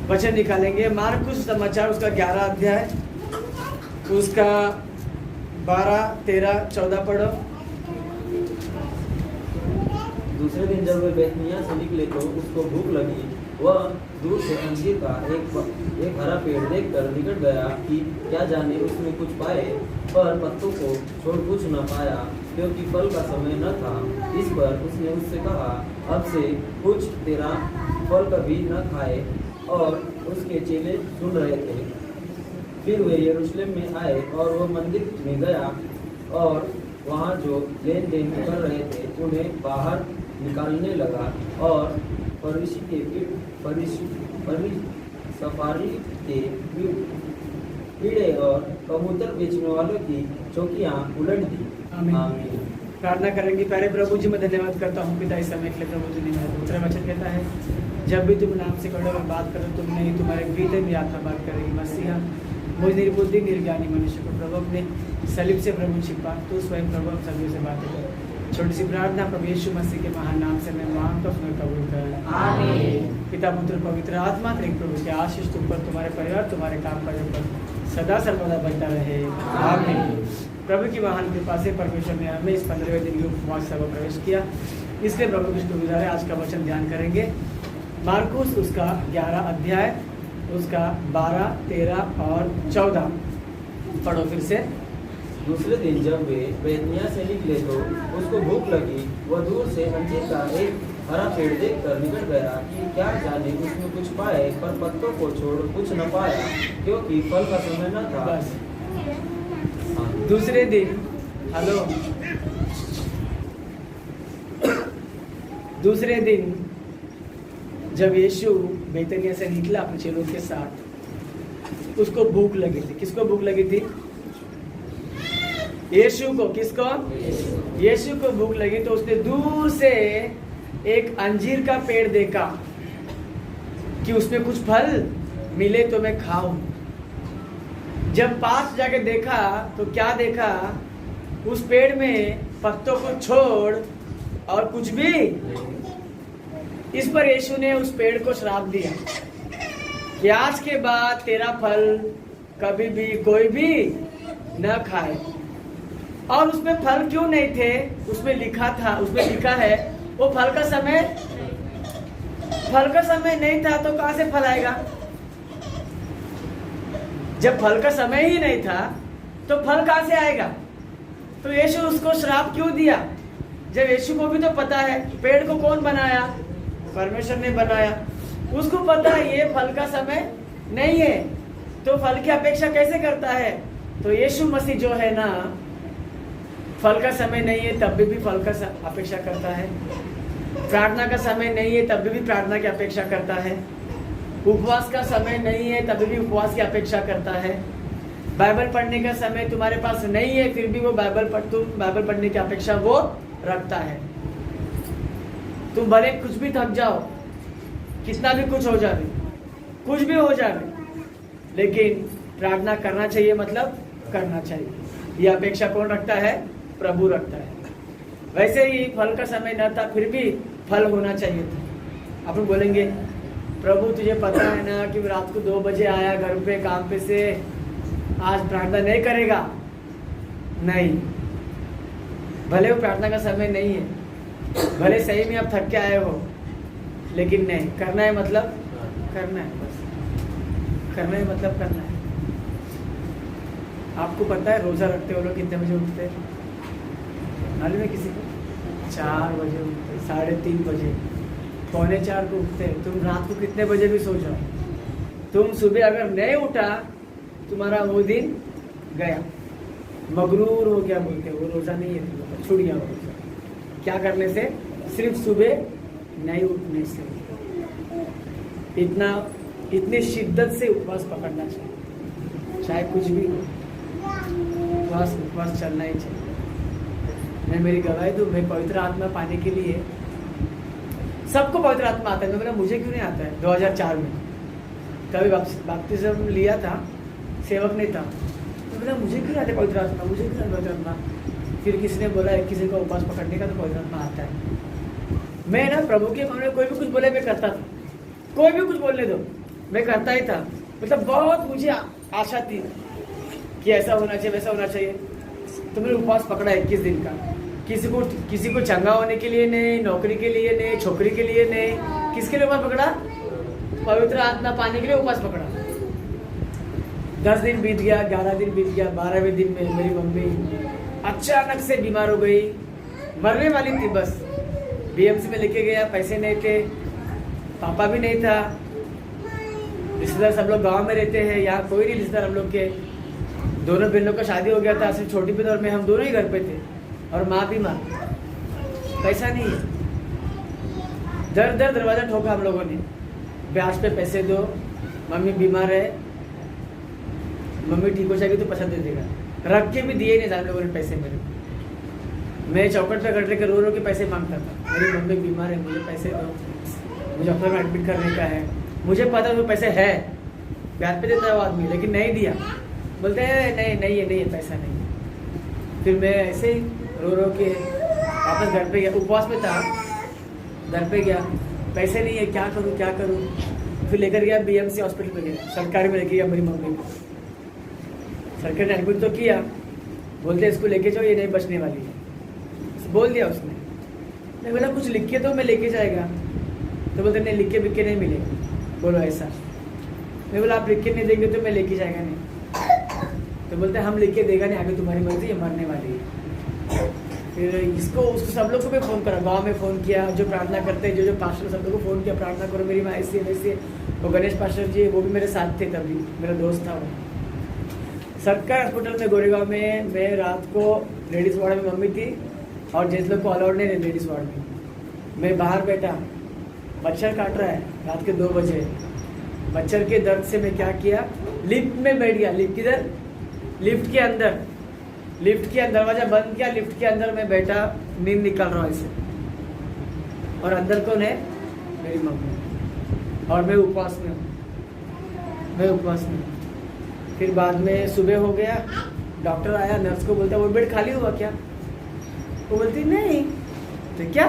वचन निकालेंगे। मार्कुस समाचार उसका 11 अध्याय उसका 12, 13, 14 पढ़ो। दूसरे दिन जब वे बैतनिय्याह से निकले तो उसको भूख लगी। वह दूर से अंजीर का एक हरा पेड़ देखकर निकट गया कि क्या जाने उसमें कुछ पाए, पर पत्तों को छोड़ कुछ न पाया, क्योंकि फल का समय न था। इस पर उसने उससे कहा, अब से कुछ तेरा फल कभी न खाए। और उसके चेले सुन रहे थे। फिर वे यरूशलेम में आए और वह मंदिर में गया, और वहाँ जो लेन देन कर रहे थे उन्हें बाहर निकालने लगा, और सफारी के कीड़े और कबूतर बेचने वालों की चौकियाँ उलट दी। आमीन। प्रार्थना करेंगे। पहले प्रभु जी मैं धन्यवाद करता हूँ पिता इस समय के लिए। प्रभु जी ने दूसरा वचन कहता है, जब भी तुम नाम से कड़ो में बात करो, तुम नहीं तुम्हारे भीतर भी आत्मा बात करेगी। मसीहा मुझ निर्बुद्धि निर्ज्ञानी मनुष्य को प्रभु अपने सलीब से प्रभु छिपा, तो स्वयं प्रभु हम सभी से बातें कर। छोटी सी प्रार्थना प्रभु यीशु मसीह के महान नाम से मैं मांगता हूँ, कबूल कर। आमीन। पिता पुत्र पवित्र आत्मा त्रिक प्रभु के आशीष तुम पर, तुम्हारे परिवार, तुम्हारे काम काजों पर सदा सर्वदा बनता रहे। आमीन। प्रभु की महान कृपा से परमेश्वर ने हमें इस 15वें दिन के उपवास सभा प्रवेश किया, इसलिए प्रभु की गुजारे आज का वचन ध्यान करेंगे। मार्कुस उसका 11 अध्याय उसका 12, 13 और 14 पढ़ो फिर से। दूसरे दिन जब वे बैतनिय्याह से निकले तो उसको भूख लगी। वह दूर से अंजीर का एक हरा पेड़ देखकर निकट गया कि क्या जाने उसमें कुछ पाए, पर पत्तों को छोड़ कुछ न पाया, क्योंकि फल का समय न था। बस दूसरे दिन, हेलो, दूसरे दिन जब यीशु बैतनिय्याह से निकला अपने चेलों के साथ, उसको भूख लगी थी। किसको भूख लगी थी? यीशु को। किसको? यीशु को भूख लगी तो उसने दूर से एक अंजीर का पेड़ देखा कि उसमें कुछ फल मिले तो मैं खाऊं। जब पास जाके देखा तो क्या देखा? उस पेड़ में पत्तों को छोड़ और कुछ भी। इस पर यीशु ने उस पेड़ को श्राप दिया कि आज के बाद तेरा फल कभी भी कोई भी न खाए। और उसमें फल क्यों नहीं थे? उसमें लिखा है वो फल का समय नहीं था, तो कहां से फल आएगा? जब फल का समय ही नहीं था तो फल कहां से आएगा? तो यीशु उसको श्राप क्यों दिया? जब यीशु को भी तो पता है पेड़ को कौन बनाया? परमेश्वर ने बनाया। उसको पता है ये फल का समय नहीं है, तो फल की अपेक्षा कैसे करता है? तो यीशु मसीह जो है ना, फल का समय नहीं है तब भी फल का अपेक्षा करता है। प्रार्थना का समय नहीं है तब भी प्रार्थना की अपेक्षा करता है। उपवास का समय नहीं है तब भी उपवास की अपेक्षा करता है। बाइबल पढ़ने का समय तुम्हारे पास नहीं है, फिर भी वो तुम बाइबल पढ़ने की अपेक्षा वो रखता है। तुम भले कुछ भी थक जाओ, कितना भी कुछ हो जाए, कुछ भी हो जाए, लेकिन प्रार्थना करना चाहिए, मतलब करना चाहिए। ये अपेक्षा कौन रखता है? प्रभु रखता है। वैसे ही फल का समय न था, फिर भी फल होना चाहिए था। आप लोग बोलेंगे, प्रभु तुझे पता है ना कि रात को 2 बजे आया घर पे काम पे से, आज प्रार्थना नहीं करेगा? नहीं, भले वो प्रार्थना का समय नहीं है, भले सही में आप थक के आए हो, लेकिन नहीं, करना है मतलब करना है, बस करना है मतलब करना है। आपको पता है रोजा रखते हो लोग कितने बजे उठते हैं? मालूम है किसी को? 4 बजे उठते, 3:30 बजे, 3:45 को उठते। तुम रात को कितने बजे भी सो जाओ, तुम सुबह अगर नहीं उठा, तुम्हारा वो दिन गया, मगरूर हो गया बोलते। वो रोजा नहीं है, छूट गया वो। क्या करने से? सिर्फ सुबह नहीं उठने से। इतनी शिद्दत से उपवास पकड़ना चाहिए, चाहे कुछ भी हो, उपवास चलना ही चाहिए। मैं मेरी गवाही दूं, मैं पवित्र आत्मा पाने के लिए, सबको पवित्र आत्मा आता है, मैं बोला मुझे क्यों नहीं आता है? 2004 में कभी बपतिस्मा लिया था, सेवक नहीं था, तो बोला मुझे क्यों आता है पवित्र आत्मा, मुझे क्यों आता है पवित्र आत्मा? फिर किसी ने बोला किसी को उपवास पकड़ने का तो पवित्र आत्मा आता है। मैं ना प्रभु के मामले में कोई भी कुछ बोले मैं करता था, कोई भी कुछ बोलने दो, मैं करता ही था, मतलब बहुत मुझे आशा थी कि ऐसा होना चाहिए वैसा होना चाहिए। तो मैंने उपवास पकड़ा 21 दिन का। किसी को चंगा होने के लिए नहीं, नौकरी के लिए नहीं, छोकरी के लिए नहीं, किसके लिए उपवास पकड़ा? पवित्र आत्मा पाने के लिए उपवास पकड़ा। 10 दिन बीत गया, 11 दिन बीत गया, 12वें दिन में मेरी मम्मी अचानक से बीमार हो गई, मरने वाली थी बस। बीएमसी में लेके गया, पैसे नहीं थे, पापा भी नहीं था, रिश्तेदार सब लोग गांव में रहते हैं, यहाँ कोई नहीं रिश्तेदार हम लोग के। दोनों बहनों का शादी हो गया था, सिर्फ छोटी बहन और मैं, हम दोनों ही घर पे थे, और माँ भी माँ। पैसा नहीं है, दर दर दरवाजा ठोका हम लोगों ने, ब्याज पे पैसे दो, मम्मी बीमार है, मम्मी ठीक हो जाएगी तो पैसा दे देगा। रख के भी दिए नहीं हम लोगों ने पैसे मेरे। मैं चौकट पे खड़े के रो के पैसे मांगता था, मेरी मम्मी बीमार है, मुझे पैसे दो, मुझे डॉक्टर में एडमिट करने का है। मुझे पता वो पैसे है, ब्याज पे देता है वो आदमी, लेकिन नहीं दिया। बोलते हैं नहीं है पैसा नहीं। फिर मैं ऐसे ही रो के वापस घर पे गया, उपवास में था, घर पे गया, पैसे नहीं है, क्या करूँ। फिर लेकर गया बीएमसी हॉस्पिटल में गया, सरकारी में लेके गया मेरी मम्मी को। सरकारी ने एडमिट तो किया, बोलते इसको लेके जाओ, ये नहीं बचने वाली है, बोल दिया उसने। मैं बोला कुछ लिख के तो मैं लेके जाएगा, तो बोलते नहीं, लिख के बिक के नहीं मिलेगा। बोलो ऐसा। मैं बोला आप लिख के नहीं देंगे तो मैं लेके जाएगा नहीं। तो बोलते हम लिख के देगा नहीं, आगे तुम्हारी मर्जी, ये मरने वाली है। फिर उसको सब लोग को भी फ़ोन करा, गांव में फ़ोन किया, जो प्रार्थना करते हैं, जो पास्टर सब लोग को फ़ोन किया, प्रार्थना करो मेरी माँ ऐसी है वैसी है। वो गणेश पास्टर जी वो भी मेरे साथ थे, तभी मेरा दोस्त था वो। सरकारी हॉस्पिटल में गोरेगांव में मैं रात को लेडीज़ वार्ड में मम्मी थी, और जेंट्स लोग को अलाउड नहीं है लेडीज़ वार्ड में। मैं बाहर बैठा, मच्छर काट रहा है रात के 2 बजे। मच्छर के दर्द से मैं क्या किया, लिफ्ट में बैठ गया। लिफ्ट किधर? लिफ्ट के अंदर दरवाजा बंद किया, लिफ्ट के अंदर मैं बैठा, नींद निकाल रहा हूँ ऐसे, और अंदर कौन है? मेरी मम्मी, और मैं उपवास में हूँ। फिर बाद में सुबह हो गया, डॉक्टर आया, नर्स को बोलता वो बेड खाली हुआ क्या? वो बोलती नहीं। तो क्या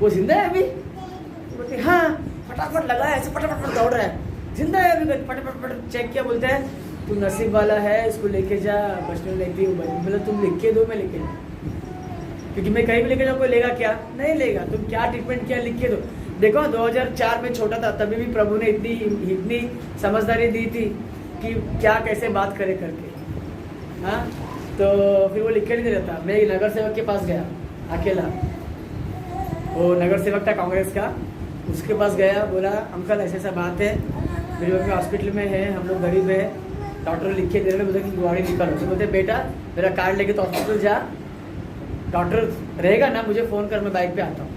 वो जिंदा है अभी? तो बोलती हाँ। फटाफट लगा ऐसे, फटाफट दौड़ रहा है, जिंदा है अभी। फटाफट चेक किया, बोलता है तू नसीब वाला है, इसको लेके जा, बचने लेती हूँ। मतलब तुम लिख के दो, मैं लेके जाऊँ, क्योंकि मैं कहीं भी लेके जाऊँ, कोई लेगा क्या? नहीं लेगा। तुम क्या ट्रीटमेंट किया, लिख के दो। देखो 2004 में छोटा था, तभी भी प्रभु ने इतनी समझदारी दी थी कि क्या कैसे बात करे करके। हाँ, तो फिर वो लिख के नहीं दे रहा था। मैं नगर सेवक के पास गया अकेला, वो नगर सेवक था कांग्रेस का, उसके पास गया, बोला अंकल ऐसा बात है, मेरी मम्मी हॉस्पिटल में है, हम लोग गरीब है, डॉक्टर लिख के दे रहे, बोलते कि गाड़ी निकालो। तो बोलते बेटा मेरा कार्ड लेके तो हॉस्पिटल जा, डॉक्टर रहेगा ना, मुझे फ़ोन कर, मैं बाइक पे आता हूँ।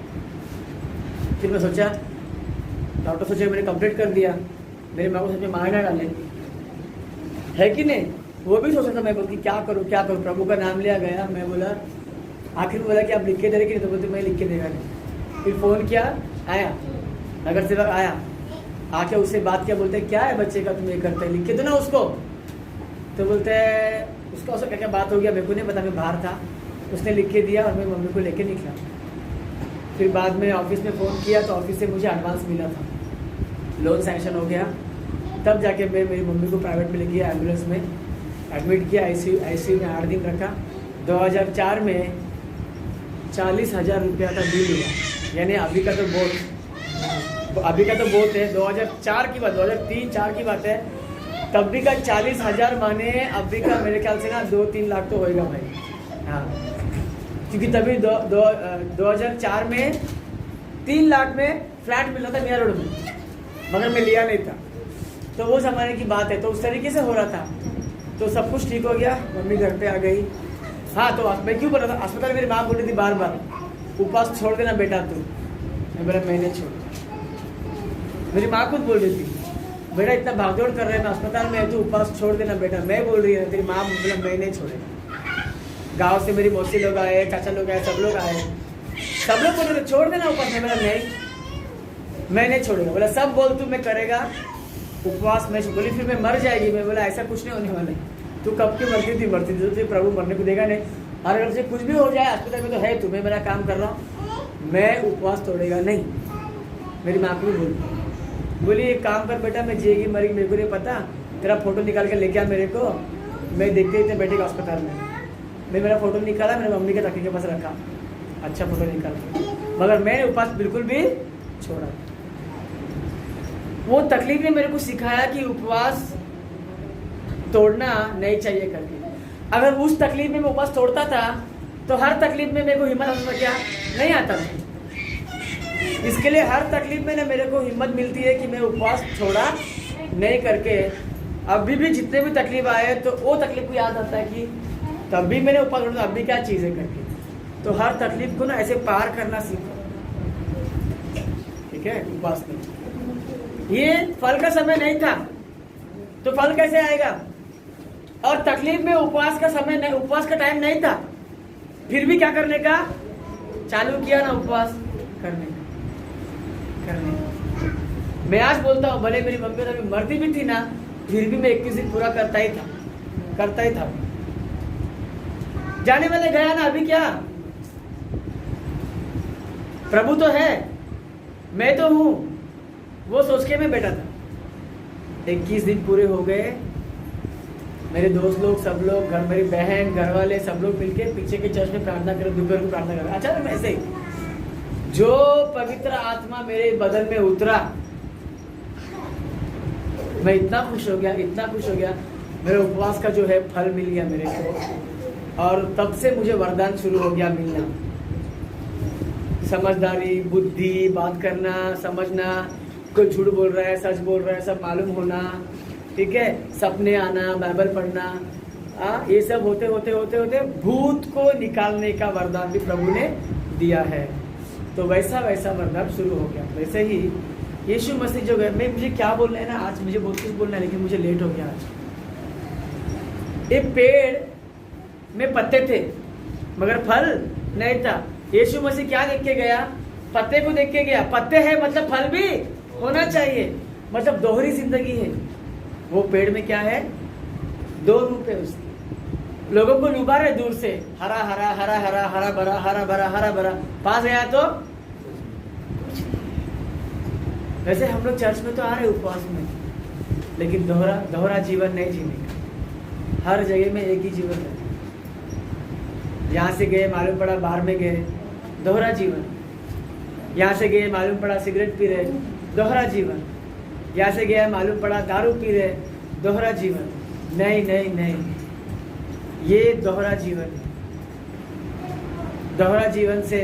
फिर मैं सोचा, डॉक्टर सोचे मैंने कंप्लीट कर दिया, मेरी माँ को सच में मार ना डाले, है कि नहीं? वो भी सोचा था। मैं बोलती क्या करूँ, प्रभु का नाम लिया गया। मैं बोला, आखिर बोला कि आप लिख के दे रहे कि नहीं? तो बोलते मैं लिख के देगा नहीं। फिर फ़ोन किया, आया नगर सेवक, आया, आके उससे बात किया, बोलते क्या है बच्चे का, तुम ये करते हैं, लिख के दो ना उसको। तो बोलते हैं उसका उससे क्या बात हो गया, मेरे को नहीं पता, मैं बाहर था। उसने लिख के दिया और मैं मम्मी को लेके निकला। फिर बाद में ऑफिस में फ़ोन किया, तो ऑफिस से मुझे एडवांस मिला था, लोन सैंक्शन हो गया। तब जाके मैं मेरी मम्मी को प्राइवेट में ले गया, एम्बुलेंस में एडमिट किया, आईसीयू में 8 दिन रखा। 2004 में 40,000 रुपया का बिल हुआ, यानी अभी का तो बहुत है, 2004 की बात, 2003-4 की बात है। तब भी का 40,000 माने अभी का मेरे ख्याल से ना 2-3 लाख तो होएगा भाई। हाँ, क्योंकि तभी 2004 में 3 लाख में फ्लैट मिल रहा था मिया रोड में, मगर मैं लिया नहीं था। तो वो ज़माने की बात है, तो उस तरीके से हो रहा था। तो सब कुछ ठीक हो गया, मम्मी घर पे आ गई। हाँ, तो मैं क्यों बोल रहा था, अस्पताल मेरी माँ बोल रही थी बार बार, उपवास छोड़ देना बेटा तू। मैं बोला मैं नहीं छोड़। मेरी माँ खुद बोल रही थी, बेटा इतना भागदौड़ कर रहे हैं, मैं अस्पताल में है, तू उपवास छोड़ देना बेटा। मैं बोल रही है, तेरी माँ बोला मैं नहीं छोड़ेगा। गाँव से मेरी मौसी लोग आए, चाचा लोग आए, सब लोग आए, सब लोग बोल रहे छोड़ देना उपवास। मैं बोला नहीं, मैं नहीं छोड़ेगा। बोला सब बोल तू, मैं करेगा उपवास। मैं बोली फिर मैं मर जाएगी। मैं बोला ऐसा कुछ नहीं होने वाला, तू कब की मरती थी, तो प्रभु मरने को देगा नहीं। और अगर से कुछ भी हो जाए अस्पताल में तो है, तुम्हें मेरा काम कर रहा हूँ, मैं उपवास तोड़ेगा नहीं। मेरी माँ को भी बोल, बोली एक काम कर बेटा, मैं जिएगी मरी मेरे को नहीं पता, तेरा फोटो निकाल के लेके आ मेरे को, मैं देखते ही बैठे अस्पताल में। मैं मेरा फोटो निकाला, मेरे मम्मी के तकिए के पास रखा, अच्छा फोटो निकाल के, मगर मैंने उपवास बिल्कुल भी छोड़ा। वो तकलीफ ने मेरे को सिखाया कि उपवास तोड़ना नहीं चाहिए करके। अगर उस तकलीफ में मैं उपवास तोड़ता था तो हर तकलीफ में मेरे को हिम्मत आता क्या नहीं आता था। इसके लिए हर तकलीफ में ना मेरे को हिम्मत मिलती है कि मैं उपवास छोड़ा नहीं करके, अभी भी जितने भी तकलीफ आए तो वो तकलीफ को याद आता है कि तब भी मैंने उपवास छोड़ा, अभी क्या चीज़ है करके। तो हर तकलीफ को ना ऐसे पार करना सीखो, ठीक है। उपवास में ये फल का समय नहीं था तो फल कैसे आएगा, और तकलीफ में उपवास का समय नहीं, उपवास का टाइम नहीं था, फिर भी क्या करने का चालू किया ना, उपवास करने का। मैं आज बोलता हूँ, भले मेरी मम्मी अभी मरती भी थी ना, फिर भी मैं 21 दिन पूरा करता ही था। जाने वाले गया ना, अभी क्या, प्रभु तो है, मैं तो हूं, वो सोच के मैं बैठा था। 21 दिन पूरे हो गए, मेरे दोस्त लोग, सब लोग, घर, मेरी बहन, घर वाले, सब लोग मिलके पीछे के चर्च में प्रार्थना करें, दोपहर को प्रार्थना करें। अच्छा, मैं ऐसे ही जो पवित्र आत्मा मेरे बदन में उतरा, मैं इतना खुश हो गया, मेरे उपवास का जो है फल मिल गया मेरे को, और तब से मुझे वरदान शुरू हो गया मिलना। समझदारी, बुद्धि, बात करना, समझना, कोई झूठ बोल रहा है, सच बोल रहा है, सब मालूम होना, ठीक है, सपने आना, बाइबल पढ़ना, ये सब होते होते भूत को निकालने का वरदान भी प्रभु ने दिया है। तो वैसा वरदान शुरू हो गया। वैसे ही यीशु मसीह जो है, मुझे क्या बोलना है ना, आज मुझे बहुत कुछ बोलना है, लेकिन मुझे लेट हो गया आज। एक पेड़ में पत्ते थे मगर फल नहीं था। यीशु मसीह क्या देख के गया, पत्ते को देख के गया। पत्ते है मतलब फल भी होना चाहिए, मतलब दोहरी जिंदगी है। वो पेड़ में क्या है, 2 रूप है उसके। लोगों को लुभा रहे दूर से, हरा हरा हरा हरा हरा भरा हरा भरा हरा भरा, पास गया तो वैसे हम लोग चर्च में तो आ रहे उपवास में, लेकिन दोहरा जीवन नहीं जीने का। हर जगह में एक ही जीवन है। यहाँ से गए मालूम पड़ा बाहर में गए, दोहरा जीवन। यहाँ से गए मालूम पड़ा सिगरेट पी रहे, दोहरा जीवन। यहाँ से गया मालूम पड़ा दारू पी रहे, दोहरा जीवन। नहीं नहीं नहीं, ये दोहरा जीवन है। दोहरा जीवन से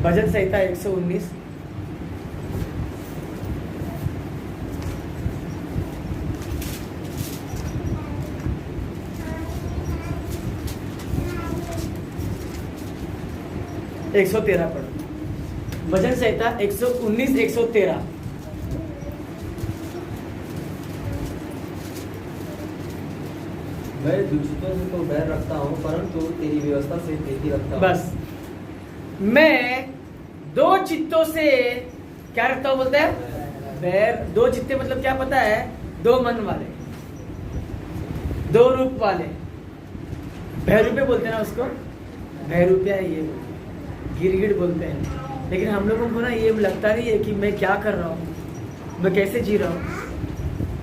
भजन संहिता 119 113 पढ़ो। भजन संहिता 119 113। मैं दुष्टों से तो बैर रखता हूँ, परंतु तेरी व्यवस्था से प्रीति रखता हूँ। बस, मैं 2 चित्तों से क्या रखता हूँ बोलते हैं, बैर। 2 चित्ते मतलब क्या पता है, 2 मन वाले, 2 रूप वाले। भैरूपे बोलते हैं ना उसको, भैरूपिया है, ये गिरगिट बोलते हैं। लेकिन हम लोगों को ना ये लगता नहीं है कि मैं क्या कर रहा हूँ, मैं कैसे जी रहा हूँ।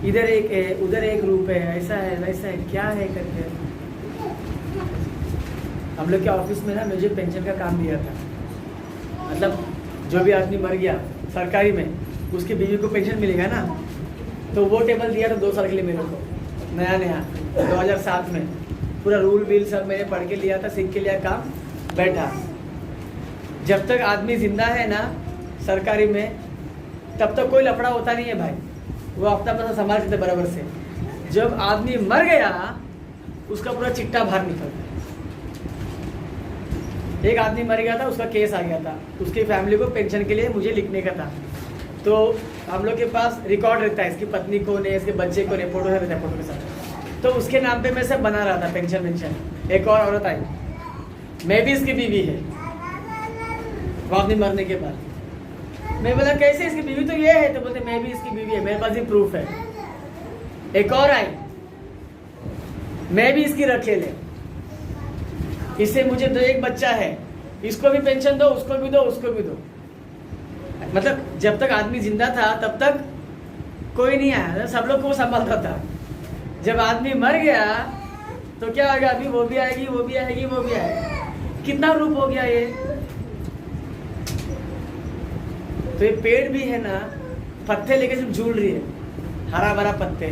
इधर एक है, उधर एक रूप है, ऐसा है वैसा है, क्या है करके। हम लोग के ऑफिस में ना मुझे पेंशन का काम दिया था। मतलब जो भी आदमी मर गया सरकारी में, उसकी बीवी को पेंशन मिलेगा ना, तो वो टेबल दिया था 2 साल के लिए मेरे को, नया 2007 में। पूरा रूल बिल सब मैंने पढ़ के लिया था, सीख के लिया, काम बैठा। जब तक आदमी जिंदा है ना सरकारी में, तब तक कोई लफड़ा होता नहीं है भाई, वो अपना पैसा संभाल सकते बराबर से। जब आदमी मर गया, उसका पूरा चिट्टा बाहर निकलता है। एक आदमी मर गया था, उसका केस आ गया था, उसकी फैमिली को पेंशन के लिए मुझे लिखने का था। तो हम लोग के पास रिकॉर्ड रहता है, इसकी पत्नी को ने, इसके बच्चे को ने, फोटो रहता है, फोटो के साथ। तो उसके नाम पे मैं सब बना रहा था पेंशन। एक और औरत आई, मैं भी इसकी बीवी है, वो आदमी मरने के बाद। मैं बोला कैसे, इसकी बीवी तो ये है, तो बोलते मैं भी इसकी बीवी है, मेरे पास ही प्रूफ है। एक और आई, मैं भी इसकी रखे ले, इससे मुझे 1 बच्चा है, इसको भी पेंशन दो, उसको भी दो, उसको भी दो। मतलब जब तक आदमी जिंदा था तब तक कोई नहीं आया, सब लोग को संभालता था। जब आदमी मर गया तो क्या हो गया, अभी वो भी आएगी, वो भी आएगी, वो भी आएगी। कितना रूप हो गया ये। तो ये पेड़ भी है ना, पत्ते लेके सिर्फ झूल रही है, हरा भरा पत्ते।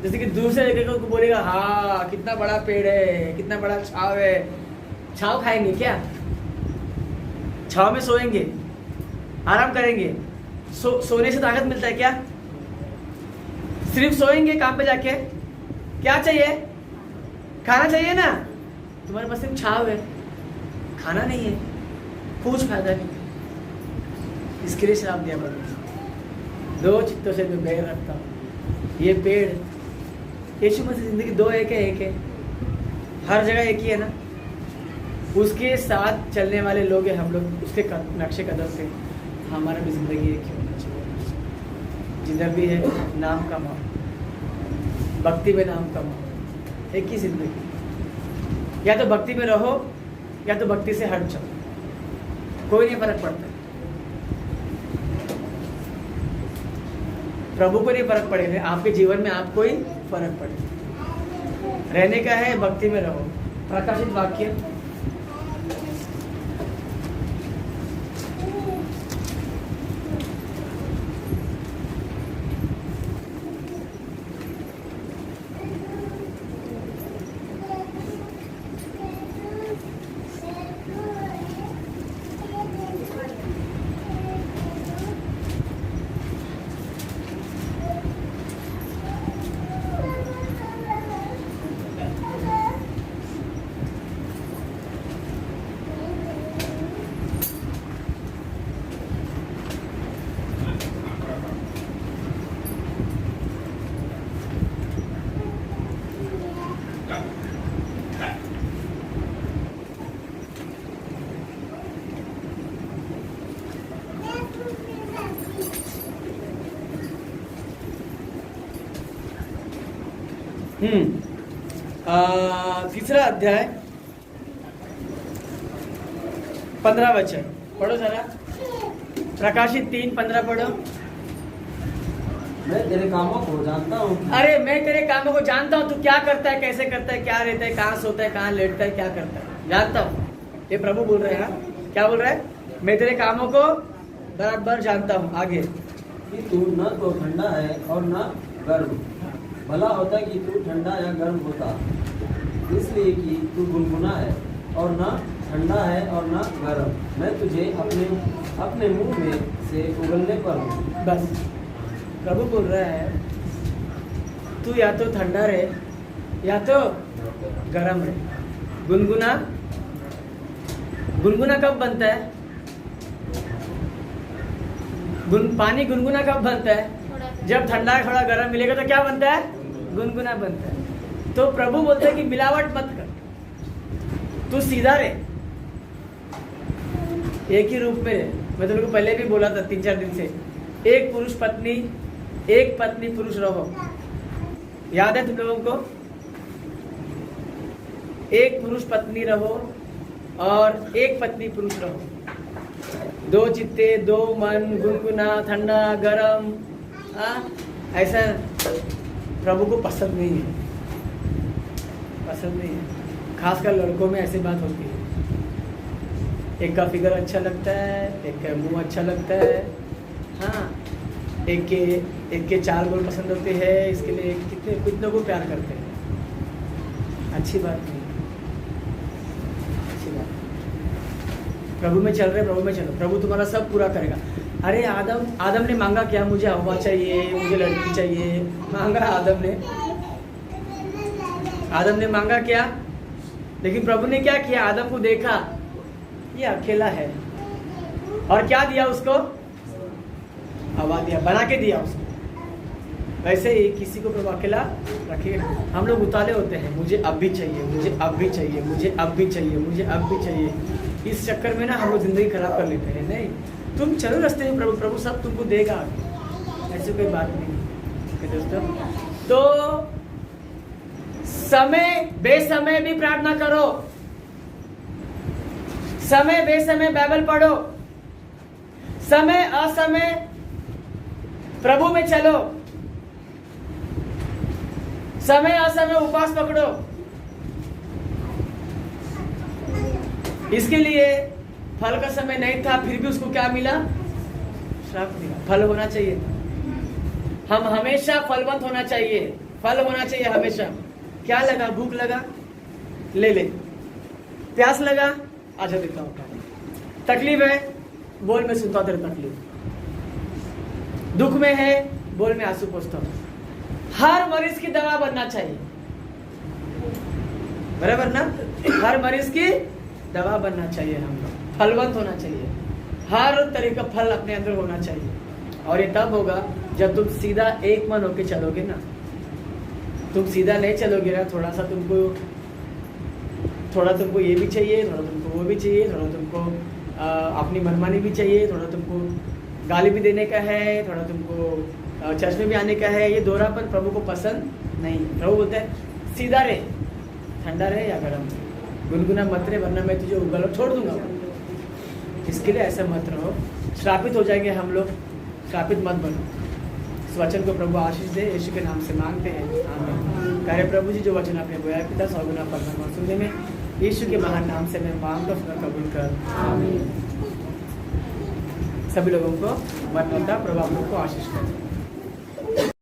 जैसे कि दूर से लेकर को बोलेगा हाँ कितना बड़ा पेड़ है, कितना बड़ा छाव है। छाव खाएंगे क्या? छाव में सोएंगे, आराम करेंगे। सोने से ताकत मिलता है क्या? सिर्फ सोएंगे काम पे जाके। क्या चाहिए? खाना चाहिए ना। तुम्हारे पास सिर्फ छाव है, खाना नहीं है, कुछ फायदा नहीं। इसके लिए श्राप दिया परमेश्वर। दो चित्तों से मैं बैर रखता हूँ। ये पेड़, यीशु मसीह जिंदगी दो एक है, हर जगह एक ही है ना। उसके साथ चलने वाले लोग हैं हम लोग, उसके नक्शे कदम पे हमारा भी जिंदगी एक ही होना चाहिए। जिधर भी है नाम कमाओ, भक्ति में नाम कमाओ, एक ही जिंदगी। या तो भक्ति में रहो या तो भक्ति से हट जाओ, कोई नहीं फर्क पड़ता। प्रभु को नहीं फर्क पड़ेगा, आपके जीवन में आपको ही फर्क पड़ेगा। रहने का है भक्ति में रहो। प्रकाशित वाक्य तीसरा अध्याय 15 वचन पढ़ो जरा। प्रकाशित 3:15 पढ़ो। मैं तेरे कामों को जानता हूँ। अरे मैं तेरे कामों को जानता हूँ, तू क्या करता है, कैसे करता है, क्या रहता है, कहाँ सोता है, कहाँ लेटता है, क्या करता है, जानता हूँ। ये प्रभु बोल रहे हैं ना, क्या बोल रहा है? मैं तेरे कामों को बराबर जानता हूँ। आगे कि तू न तो ठंडा है और न गर्म। भला होता कि तू ठंडा या गर्म होता, इसलिए कि तू गुनगुना है और न ठंडा है और न गर्म। मैं तुझे अपने मुंह में से उगलने पर हूँ। बस प्रभु बोल रहा है तू या तो ठंडा रहे या तो गर्म रहे। गुनगुना, गुनगुना कब बनता है? पानी गुनगुना कब बनता है? जब ठंडा थोड़ा गर्म मिलेगा तो क्या बनता है? गुनगुना बनता है। तो प्रभु बोलते हैं कि मिलावट मत कर, तू सीधा रहे, एक ही रूप में रहे। मैं तुम लोग को पहले भी बोला था 3-4 दिन से, एक पुरुष पत्नी, एक पत्नी पुरुष रहो। याद है तुम लोगों को? एक पुरुष पत्नी रहो और एक पत्नी पुरुष रहो। दो चित्ते, दो मन, गुनगुना, ठंडा, गरम, ऐसा प्रभु को पसंद नहीं है, पसंद नहीं है। खासकर लड़कों में ऐसी बात होती है। एक का फिगर अच्छा लगता है, एक का मुंह अच्छा लगता है, हाँ, एक के 4 गोल पसंद होते हैं, इसके लिए कितने को प्यार करते हैं। अच्छी बात नहीं, अच्छी बात। प्रभु में चल रहे, प्रभु में चलो, प्रभु तुम्हारा सब पूरा करेगा। अरे आदम ने मांगा क्या? मुझे हवा चाहिए, मुझे लड़की चाहिए, मांगा आदम ने मांगा क्या? लेकिन प्रभु ने क्या किया? आदम को देखा ये अकेला है और क्या दिया उसको? हवा दिया, बना के दिया उसको। वैसे ही किसी को प्रभु अकेला रखेगा। हम लोग उताले होते हैं, मुझे अब भी चाहिए, मुझे अब भी चाहिए, मुझे अब भी चाहिए, मुझे अब भी चाहिए। इस चक्कर में ना हम लोग जिंदगी खराब कर लेते हैं। नहीं, तुम चलो रास्ते में, प्रभु सब तुमको देगा, ऐसी कोई बात नहीं दोस्तों। तो समय बेसमय भी प्रार्थना करो, समय बेसमय बाइबल पढ़ो, समय असमय प्रभु में चलो, समय असमय उपवास पकड़ो। इसके लिए फल का समय नहीं था, फिर भी उसको क्या मिला? श्राप मिला। फल होना चाहिए, हम हमेशा फलवंत होना चाहिए, फल होना चाहिए हमेशा। क्या लगा? भूख लगा, ले ले। प्यास लगा, आजा देता हूं। तकलीफ है, बोल में सुनता हूं तेरी तकलीफ। दुख में है, बोल में आंसू पोंछता हूं। हर मरीज की दवा बनना चाहिए, बराबर ना? हर मरीज की दवा बनना चाहिए, हम लोग फलवंत होना चाहिए, हर तरह का फल अपने अंदर होना चाहिए। और ये तब होगा जब तुम सीधा एक मन होके चलोगे ना। तुम सीधा नहीं चलोगे ना, थोड़ा तुमको ये भी चाहिए, थोड़ा तुमको वो भी चाहिए, थोड़ा तुमको अपनी मनमानी भी चाहिए, थोड़ा तुमको गाली भी देने का है, थोड़ा तुमको चर्च में भी आने का है। ये दोहरापन प्रभु को पसंद नहीं। प्रभु बोलते हैं सीधा रहे, ठंडा रहे या गर्म, गुनगुना मत रहे, वरना मैं तुझे उगल छोड़ दूंगा। इसके लिए ऐसा मत रहो, श्रापित हो जाएंगे हम लोग। श्रापित मत बनो। इस वचन को प्रभु आशीष दे, यीशु के नाम से मांगते हैं, आमीन। कहे प्रभु जी जो वचन आपने बोया है पिता सौगुना परमात्मा सुनने में, यीशु के महान नाम से मैं मांगता हूं, कबूल कर, आमीन। सभी लोगों को वरदान प्रभु आप लोग को आशीष कर।